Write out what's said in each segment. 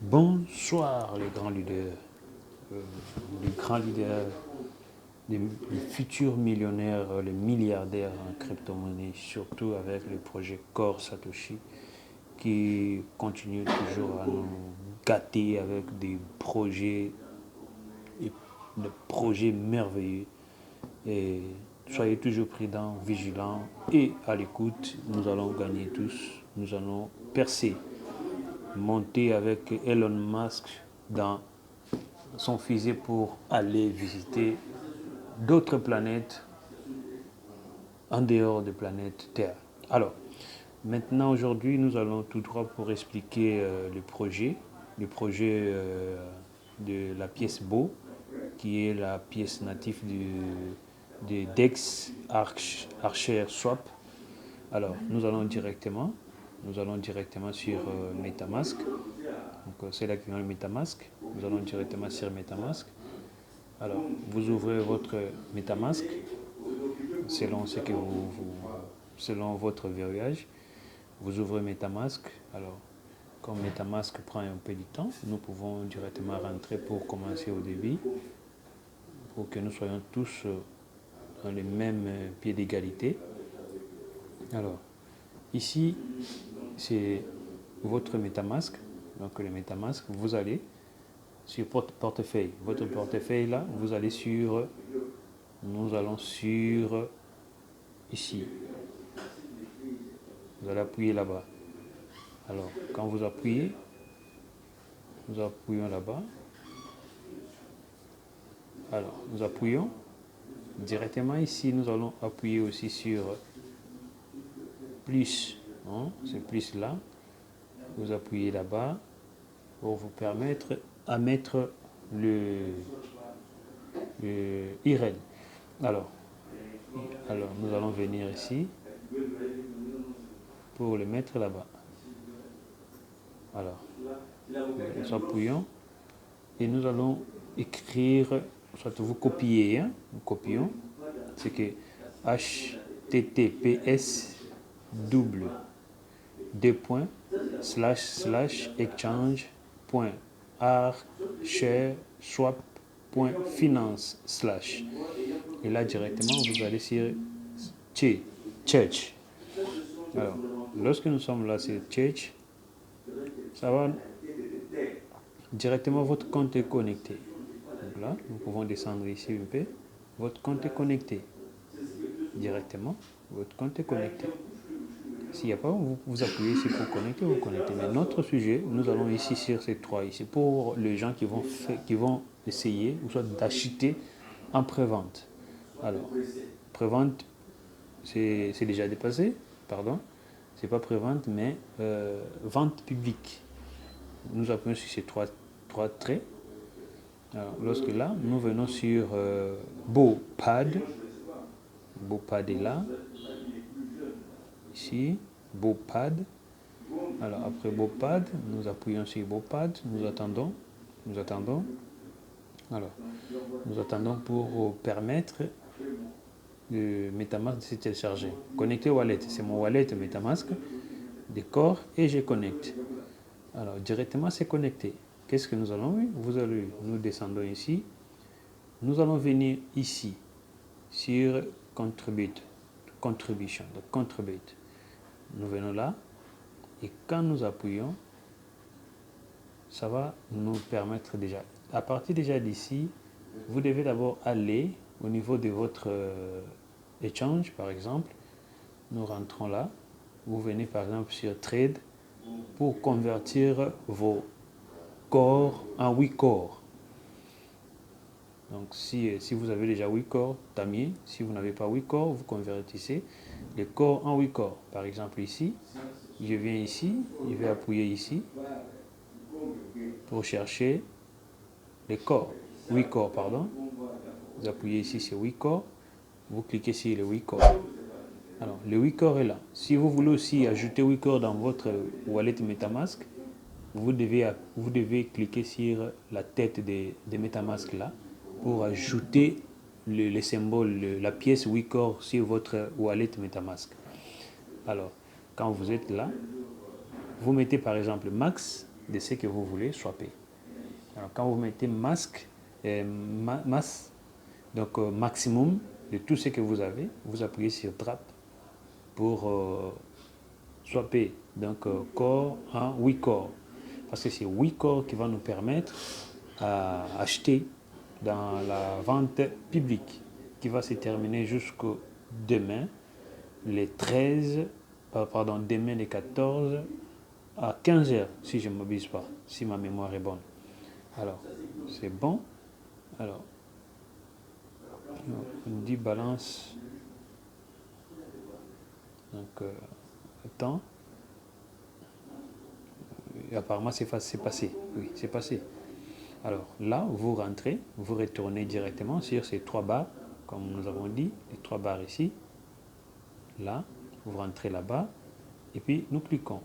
Bonsoir les grands leaders, euh, les grands leaders, les futurs millionnaires, les milliardaires en crypto-monnaie, surtout avec le projet Core Satoshi qui continue toujours à nous gâter avec des projets merveilleux. Et soyez toujours prudents, vigilants et à l'écoute. Nous allons gagner tous, nous allons percer, monter avec Elon Musk dans son fusée pour aller visiter d'autres planètes en dehors de planète Terre. Alors, maintenant, aujourd'hui, nous allons tout droit pour expliquer le projet de la pièce Beau, qui est la pièce native de DEX Archer Swap. Alors, nous allons directement sur MetaMask. Donc, c'est là qu'il y a le MetaMask. Nous allons directement sur MetaMask. Alors, vous ouvrez votre MetaMask selon selon votre verrouillage. Vous ouvrez MetaMask. Alors, comme MetaMask prend un peu de temps, nous pouvons directement rentrer pour commencer au débit, pour que nous soyons tous dans le même pied d'égalité. Alors, ici, c'est votre MetaMask. Donc, le MetaMask, vous allez sur portefeuille. Votre portefeuille là, vous allez sur, nous allons sur ici. Vous allez appuyer là-bas. Alors, quand vous appuyez, nous appuyons là-bas. Alors, nous appuyons directement ici. Nous allons appuyer aussi sur plus. Hein, c'est plus là. Vous appuyez là-bas pour vous permettre à mettre le IRL. Alors, nous allons venir ici pour le mettre là-bas. Alors, nous appuyons et nous allons écrire, soit vous copiez, hein, nous copions, c'est que https double deux points / exchange.archerswap.finance / et là directement vous allez sur Church. Alors, lorsque nous sommes là sur Church, ça va directement, votre compte est connecté. Donc là, nous pouvons descendre ici un peu. Votre compte est connecté. Directement, votre compte est connecté. S'il n'y a pas, vous appuyez ici pour connecter, vous connectez. Mais notre sujet, nous allons ici sur ces trois ici pour les gens qui vont essayer ou soit d'acheter en pré-vente. Alors, pré-vente, c'est déjà dépassé, pardon. C'est pas pré-vente, mais vente publique. Nous appuyons sur ces trois traits. Alors, lorsque là, nous venons sur BoPad. BoPad est là. Ici, BoPad. Alors, après BoPad, nous appuyons sur BoPad. Nous attendons. Alors, nous attendons pour permettre le MetaMask de se télécharger. Connecter wallet. C'est mon wallet MetaMask. Décor et je connecte. Alors, directement, c'est connecté. Qu'est-ce que nous allons faire? Nous descendons ici. Nous allons venir ici, sur Contribute. Contribution. Donc, Contribute. Nous venons là. Et quand nous appuyons, ça va nous permettre déjà. À partir déjà d'ici, vous devez d'abord aller au niveau de votre échange, par exemple. Nous rentrons là. Vous venez par exemple sur Trade pour convertir vos corps en 8 corps. Donc si vous avez déjà 8 corps, tant mieux. Si vous n'avez pas 8 corps, vous convertissez les corps en 8 corps. Par exemple ici, je viens ici, je vais appuyer ici pour chercher les corps. 8 corps, pardon. Vous appuyez ici sur 8 corps, vous cliquez sur les 8 corps. Alors, le 8 corps est là. Si vous voulez aussi ajouter 8 corps dans votre wallet MetaMask, vous devez cliquer sur la tête de MetaMask là pour ajouter le symbole, la pièce 8 corps sur votre wallet MetaMask. Alors, quand vous êtes là, vous mettez par exemple max de ce que vous voulez swapper. Alors quand vous mettez masse, donc maximum de tout ce que vous avez, vous appuyez sur drop pour swapper donc core en 8 corps. Parce que c'est 8 corps qui va nous permettre à acheter dans la vente publique qui va se terminer jusqu'au demain, les 13, pardon, demain les 14 à 15 heures, si je ne m'abuse pas, si ma mémoire est bonne. Alors, c'est bon. Alors, on dit balance. Donc, attends. Apparemment, c'est passé. Oui, c'est passé. Alors, là, vous rentrez, vous retournez directement sur ces 3 barres, comme nous avons dit, les 3 barres ici. Là, vous rentrez là-bas. Et puis, nous cliquons.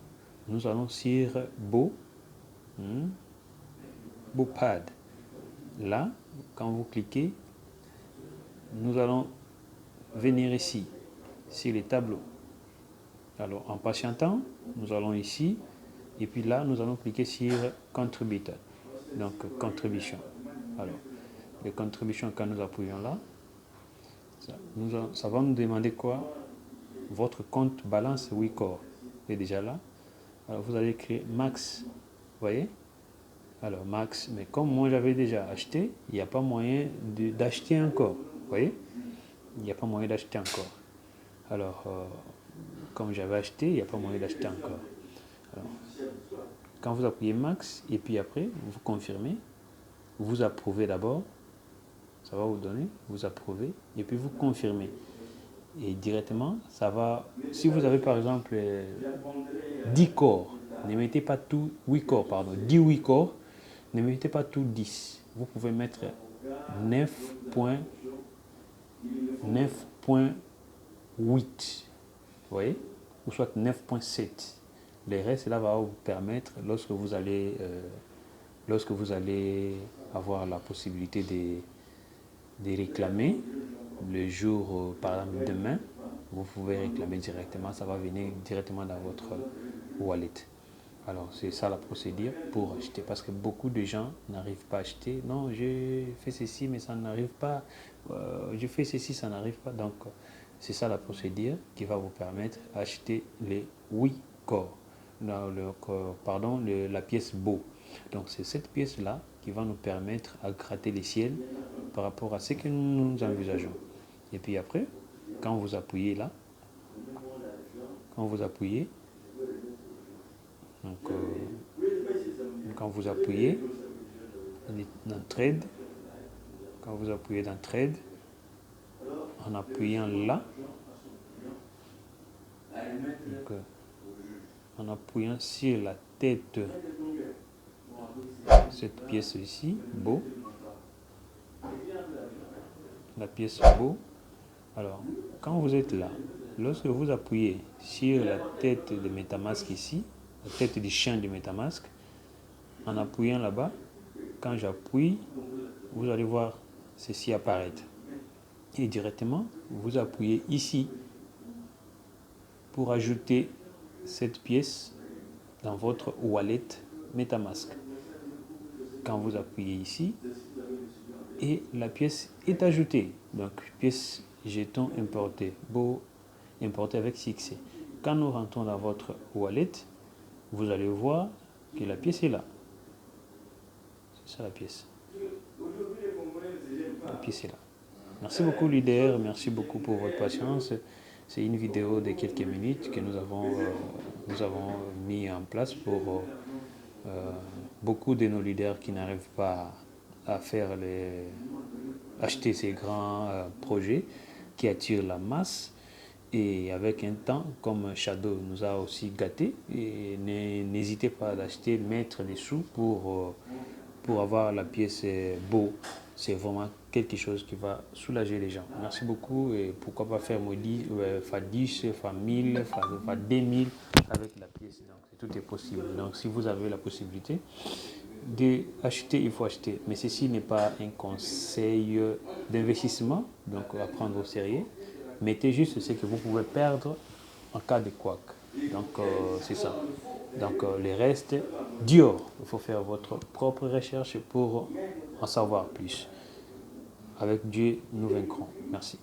Nous allons sur Beau. Beau Pad. Là, quand vous cliquez, nous allons venir ici, sur les tableaux. Alors, en patientant, nous allons ici, et puis là, nous allons cliquer sur Contributor, donc contribution. Alors, les contributions, quand nous appuyons là, ça va nous demander quoi? Votre compte balance WeCore est déjà là. Alors, vous allez créer Max, vous voyez? Alors, Max, mais comme moi j'avais déjà acheté, il n'y a pas moyen d'acheter encore, vous voyez? Il n'y a pas moyen d'acheter encore. Alors, comme j'avais acheté, il n'y a pas moyen d'acheter encore. Alors, quand vous appuyez Max, et puis après, vous confirmez, vous approuvez d'abord, ça va vous donner, vous approuvez, et puis vous confirmez. Et directement, ça va, si vous avez par exemple 10 corps, ne mettez pas tout 8 corps, pardon, 10 8 corps, ne mettez pas tout 10. Vous pouvez mettre 9.8, vous voyez, ou soit 9.7. Le reste, cela va vous permettre, lorsque vous allez avoir la possibilité de réclamer, le jour, par exemple demain, vous pouvez réclamer directement, ça va venir directement dans votre wallet. Alors, c'est ça la procédure pour acheter, parce que beaucoup de gens n'arrivent pas à acheter. Non, j'ai fait ceci, mais ça n'arrive pas. Je fais ceci, ça n'arrive pas. Donc, c'est ça la procédure qui va vous permettre d'acheter les 8 corps. La pièce beau. Donc, c'est cette pièce-là qui va nous permettre à gratter les ciels par rapport à ce que nous envisageons. Et puis après, quand vous appuyez là, quand vous appuyez dans Trade, quand vous appuyez dans Trade, en appuyant là, donc, en appuyant sur la tête, cette pièce ici, beau, la pièce beau. Alors, quand vous êtes là, lorsque vous appuyez sur la tête de MetaMask ici, la tête du chien de MetaMask, en appuyant là-bas, quand j'appuie, vous allez voir ceci apparaître. Et directement, vous appuyez ici pour ajouter cette pièce dans votre wallet MetaMask. Quand vous appuyez ici, et la pièce est ajoutée. Donc, pièce jeton importé, beau importé avec succès. Quand nous rentrons dans votre wallet, vous allez voir que la pièce est là. C'est ça la pièce. La pièce est là. Merci beaucoup leader, merci beaucoup pour votre patience. C'est une vidéo de quelques minutes que nous avons mis en place pour beaucoup de nos leaders qui n'arrivent pas à acheter ces grands projets qui attirent la masse. Et avec un temps, comme Shadow nous a aussi gâté, et n'hésitez pas à acheter, mettre des sous pour avoir la pièce beau. C'est vraiment quelque chose qui va soulager les gens. Merci beaucoup et pourquoi pas faire 10, faire 10, faire 1000, faire 2000 avec la pièce. Donc tout est possible. Donc si vous avez la possibilité d'acheter, il faut acheter. Mais ceci n'est pas un conseil d'investissement, donc à prendre au sérieux. Mettez juste ce que vous pouvez perdre en cas de couac. Donc c'est ça. Donc les restes, Dior. Il faut faire votre propre recherche pour en savoir plus. Avec Dieu, nous vaincrons. Merci.